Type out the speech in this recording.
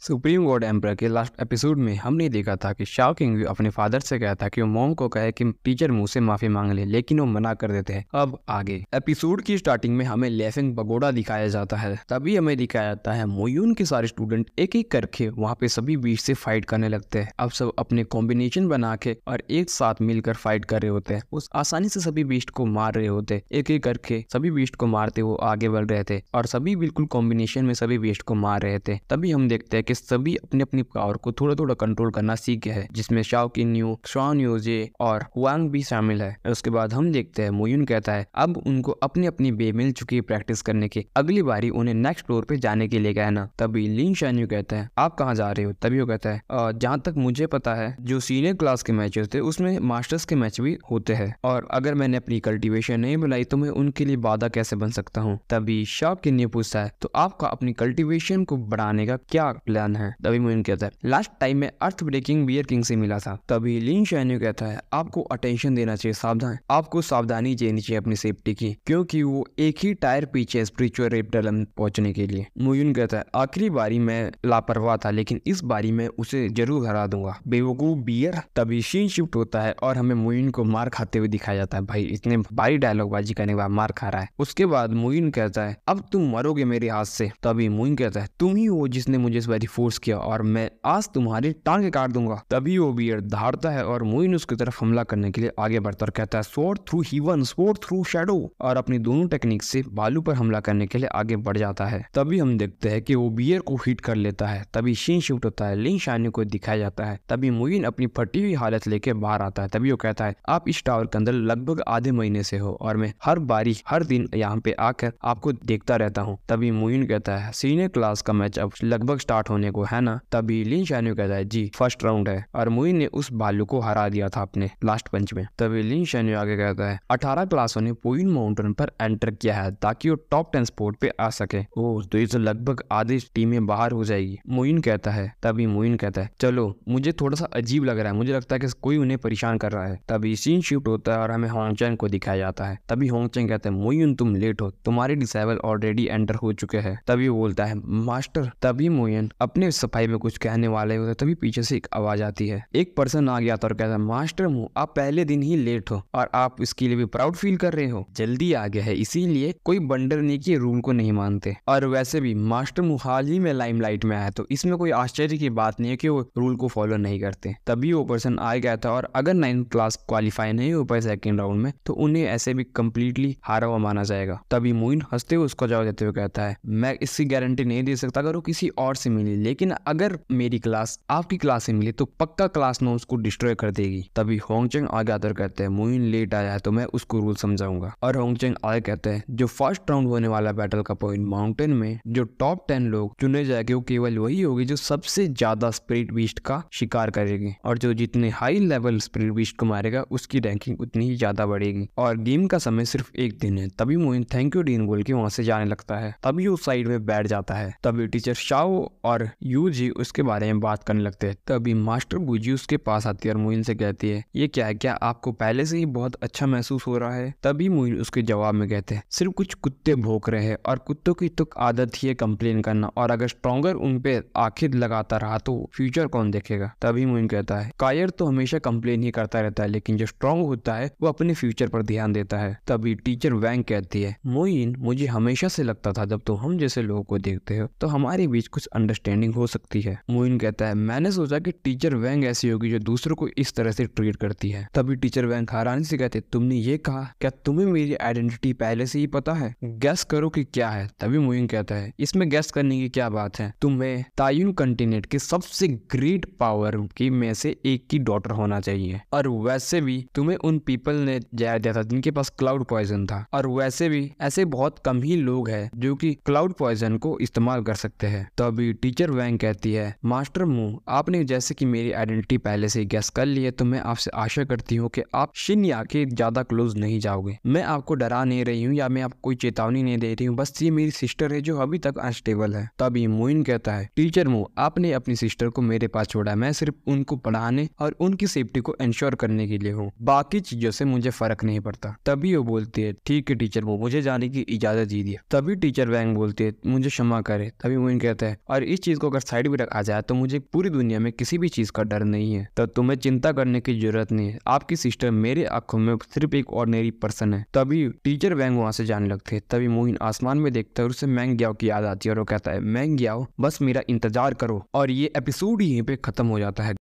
Supreme court emperor के last episode में हमने देखा था कि शाओ किंग अपने फादर से कहा था कि वो मॉम को कहे कि टीचर मुंह से माफी मांग ले, लेकिन वो मना कर देते हैं। अब आगे एपिसोड की स्टार्टिंग में हमें लेफिंग पगोड़ा दिखाया जाता है। तभी हमें दिखाया जाता है मोयून के सारे स्टूडेंट एक एक करके वहाँ पे सभी बीस्ट से फाइट करने लगते हैं। अब सब अपने कॉम्बिनेशन बना के और एक साथ मिलकर फाइट कर रहे होते हैं। उस आसानी से सभी बीस्ट को मार रहे होते, एक एक करके सभी बीस्ट को मारते वो आगे बढ़ रहे थे और सभी बिल्कुल कॉम्बिनेशन में सभी बीस्ट को मार रहे थे। तभी हम देखते हैं कि सभी अपनी अपनी पावर को थोड़ा थोड़ा कंट्रोल करना सीख गए हैं, जिसमें शाओ किन्यू, श्वान यूजे और हुआंग भी शामिल है। उसके बाद हम देखते हैं मोयून कहता है अब उनको अपनी अपनी बे मिल चुकी है प्रैक्टिस करने की, अगली बारी उन्हें नेक्स्ट फ्लोर पे जाने के लिए कहना। तभी लिन शान्यू कहता है आप कहाँ जा रहे हो? तभी वो कहता है जहाँ तक मुझे पता है जो सीनियर क्लास के मैचेस थे उसमें मास्टर्स के मैच भी होते हैं, और अगर मैंने अपनी कल्टीवेशन नहीं बनाई तो मैं उनके लिए बाधा कैसे बन सकता हूँ? तभी शाओ किन्यू पूछता है तो आपका अपनी कल्टीवेशन को बढ़ाने का क्या प्लान है? तभी मोयून कहता है लास्ट टाइम मैं अर्थ ब्रेकिंग बियर किंग से मिला था। तभी लिन शान्यू कहता है आपको अटेंशन देना चाहिए, सावधान, आपको सावधानी लेनी चाहिए अपनी सेफ्टी की, क्योंकि वो एक ही टायर पीछे स्पिरिचुअल रेपटलम पहुंचने के लिए। मोयून कहता है आखिरी बारी मैं लापरवाह था, लेकिन इस बारी मैं उसे जरूर हरा दूंगा, बेवकूफ बियर। तभी सीन शिफ्ट होता है और हमें मोयून को मार खाते हुए दिखाया जाता है। भाई इतने भारी डायलॉग बाजी करने के बाद मार खा रहा है। उसके बाद मोयून कहता है अब तुम मरोगे मेरे हाथ से। तभी मोयून कहता है तुम ही हो जिसने मुझे इस बारी फोर्स किया और मैं आज तुम्हारी टांगे काट दूंगा। तभी वो बियर धारता है और मोयून उसकी तरफ हमला करने के लिए आगे बढ़ता और कहता है sword through heaven, sword through shadow, और अपनी दोनों टेक्निक से बालू पर हमला करने के लिए आगे बढ़ जाता है। तभी हम देखते हैं कि वो बियर को हिट कर लेता है। तभी सीन शिफ्ट होता है, लिन शान्यू को दिखाया जाता है। तभी मोयून अपनी फटी हुई हालत लेके बाहर आता है। तभी वो कहता है आप इस टावर के अंदर लगभग आधे महीने से हो और मैं हर बारी हर दिन यहाँ पे आकर आपको देखता रहता हूँ। तभी मोयून कहता है सीनियर क्लास का मैच अब लगभग स्टार्ट होने को है ना? तभी लिन शान्यू कहता है जी फर्स्ट राउंड है, और मोयून ने उस भालू को हरा दिया था अपने लास्ट पंच में। तभी लिन शान्यू आगे कहता है 18 क्लासों ने पोइन माउंटेन पर एंटर किया है ताकि वो टॉप 10 स्पोर्ट पे आ सके। ओह तो इसे लगभग आधी टीमें बाहर हो जाएगी, मोयून कहता है। तभी मोयून कहता है चलो मुझे थोड़ा सा अजीब लग रहा है, मुझे लगता है कि कोई उन्हें परेशान कर रहा है। तभी सीन शिफ्ट होता है और हमें होंगचैंग को दिखाया जाता है। तभी होंगचैंग कहते हैं मोयून तुम लेट हो, तुम्हारे डिसेबल ऑलरेडी एंटर हो चुके हैं। तभी वो बोलता है मास्टर। तभी मोयून अपने सफाई में कुछ कहने वाले होते, तभी पीछे से एक आवाज आती है, एक पर्सन आ गया था और कहता है मास्टर मु आप पहले दिन ही लेट हो और आप इसके लिए भी प्राउड फील कर रहे हो, जल्दी आ गया है इसीलिए कोई बंडर नहीं कि रूल को नहीं मानते, और वैसे भी मास्टर मु हाल ही में लाइमलाइट में आया तो इसमें कोई आश्चर्य की बात नहीं है कि वो रूल को फॉलो नहीं करते। तभी वो पर्सन आ गया था और अगर 9th क्लास क्वालिफाई नहीं हो पाए सेकंड राउंड में तो उन्हें ऐसे भी कम्प्लीटली हारा हुआ माना जाएगा। तभी मोयून हंसते हुए उसको जवाब देते हुए कहता है मैं इसकी गारंटी नहीं दे सकता अगर वो किसी और से मिली, लेकिन अगर मेरी क्लास आपकी क्लास से मिली तो पक्का क्लास में उसको डिस्ट्रॉय कर देगी। तभी होंगचैंग आगे आकर कहते हैं मोयून लेट आया है तो मैं उसको रूल समझाऊंगा, और होंगचैंग आगे कहते हैं जो फर्स्ट राउंड होने वाला बैटल का पॉइंट माउंटेन में जो टॉप 10 लोग चुने जाएंगे वो केवल वही होगी जो सबसे ज्यादा स्पिरिट बीस्ट का शिकार करेगी, और जो जितने हाई लेवल स्पिरिट बीस्ट को मारेगा उसकी रैंकिंग उतनी ही ज्यादा बढ़ेगी, और गेम का समय सिर्फ एक दिन है। तभी मोयून थैंक यू डीन बोल के वहां से जाने लगता है। तभी वो साइड में बैठ जाता है। तभी टीचर शाओ और यूजी उसके बारे में बात करने लगते हैं। तभी मास्टर बूजी उसके पास आती है और मोयून से कहती है ये क्या है, क्या आपको पहले से ही बहुत अच्छा महसूस हो रहा है? तभी मोयून उसके जवाब में कहते हैं सिर्फ कुछ कुत्ते भौंक रहे हैं और कुत्तों की तो आदत ही है कंप्लेन करना, और अगर स्ट्रॉन्गर उन पे आखिर लगाता रहा तो फ्यूचर कौन देखेगा? तभी मोयून कहता है कायर तो हमेशा कंप्लेन ही करता रहता है, लेकिन जो स्ट्रॉन्ग होता है वो अपने फ्यूचर पर ध्यान देता है। तभी टीचर वैंग कहती है मोयून मुझे हमेशा से लगता था जब तुम हम जैसे लोगों को देखते हो तो हमारे बीच कुछ अंडरस्टैंडिंग हो सकती है। मोयून कहता है मैंने सोचा कि टीचर वैंग ऐसी होगी जो दूसरों को इस तरह से ट्रीट करती है। तभी टीचर वैंग हैरानी से कहते तुमने ये कहा, क्या तुम्हें मेरी आइडेंटिटी पहले से ही पता है? गैस करो कि क्या है? तभी मोयून कहता है इसमें गैस करने की क्या बात है, तुम्हें तायुन कंटिनेंट के सबसे ग्रेट पावर की में से एक की डॉटर होना चाहिए, और वैसे भी तुम्हें उन पीपल ने जया दिया था जिनके पास क्लाउड पॉइजन था, और वैसे भी ऐसे बहुत कम ही लोग हैं जो कि क्लाउड पॉइजन को इस्तेमाल कर सकते हैं। तभी टीचर वैंग कहती है मास्टर मू आपने जैसे कि मेरी आइडेंटिटी पहले से गैस कर ली है तो मैं आपसे आशा करती हूँ कि आप शिन्या के ज्यादा क्लोज नहीं जाओगे। मैं आपको डरा नहीं रही हूँ या मैं आपको कोई चेतावनी नहीं दे रही हूँ, बस ये मेरी सिस्टर है जो अभी तक अनस्टेबल है। तभी मोयून कहता है टीचर मू आपने अपनी सिस्टर को मेरे पास छोड़ा, मैं सिर्फ उनको पढ़ाने और उनकी सेफ्टी को इंश्योर करने के लिए हूँ, बाकी चीजों से मुझे फर्क नहीं पड़ता। तभी वो बोलती है ठीक है टीचर मू मुझे जाने की इजाजत दीजिए। तभी टीचर वैंग बोलती है मुझे क्षमा करे। तभी मोयून कहता है और इस चीज चीज को अगर साइड में रखा जाए तो मुझे पूरी दुनिया में किसी भी चीज का डर नहीं है, तो तुम्हें चिंता करने की जरूरत नहीं है। आपकी सिस्टर मेरे आंखों में सिर्फ एक ऑर्डिनरी पर्सन है। तभी टीचर वैंग वहां से जाने लगते। तभी मोहिन आसमान में देखता है और उसे मैंग ग्याओ की याद आती है और वो कहता है मैंग ग्याओ बस मेरा इंतजार करो। और ये एपिसोड यहीं पे खत्म हो जाता है।